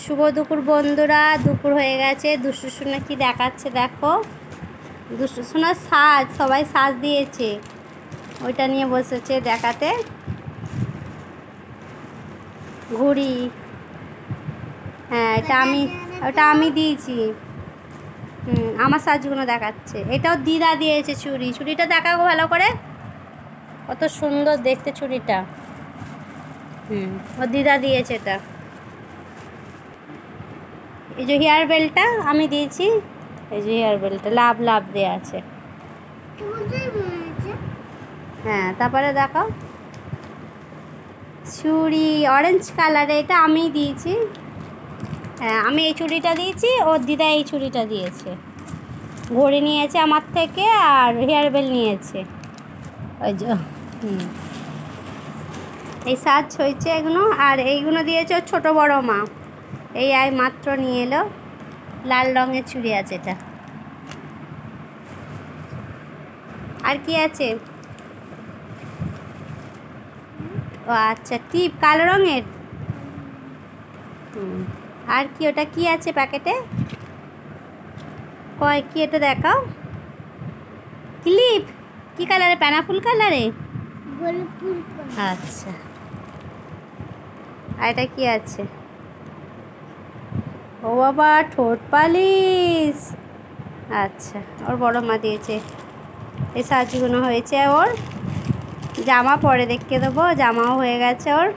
শুভ দুপুর বন্ধুরা, দুপুর হয়ে গেছে। দুষ্টু সোনা কি দেখাচ্ছে দেখো। দুষ্টু সোনার সাজ, সবাই সাজ দিয়েছে, ওইটা নিয়ে বসেছে দেখাতে। ঘুড়ি, হ্যাঁ ওটা আমি দিয়েছি। আমার সাজগুলো দেখাচ্ছে। এটাও দিদা দিয়েছে চুড়ি। চুড়িটা দেখাবো ভালো করে, কত সুন্দর দেখতে চুড়িটা। ও দিদা দিয়েছে এটা। এই যে হেয়ার বেল্টটা আমি দিয়েছি, এই যে হেয়ার বেল্টটা লাভ লাভ দেওয়া আছে। হ্যাঁ, তারপরে দেখো চুড়ি অরেঞ্জ কালারে, এটা আমি দিয়েছি। হ্যাঁ, আমি এই চুড়িটা দিয়েছি, ওর দিদা এই চুড়িটা দিয়েছে। ঘড়ি নিয়েছে আমার থেকে, আর হেয়ার বেল্ট নিয়েছে। ওই যে এই সাজ হয়েছে এগুলো। আর এইগুলো দিয়েছে ওর ছোটো বড় মা। এই আয় মাত্র নিয়ে এলো, লাল রঙের চুড়ি আছে এটা। আর কি আছে? ও আচ্ছা, টিপ কালো রঙের। আর কি, ওটা কি আছে প্যাকেটে? কয় কি এটা দেখাও। ক্লিপ কি কালারে? পাইনাপল কালারে। আচ্ছা, আর এটা কি আছে? ও বাবা, ঠোঁট পালিশ। আচ্ছা, ওর বড় মা দিয়েছে। এই সাজগুলো হয়েছে ওর। জামা পরে দেখিয়ে দেবো, জামাও হয়ে গেছে ওর।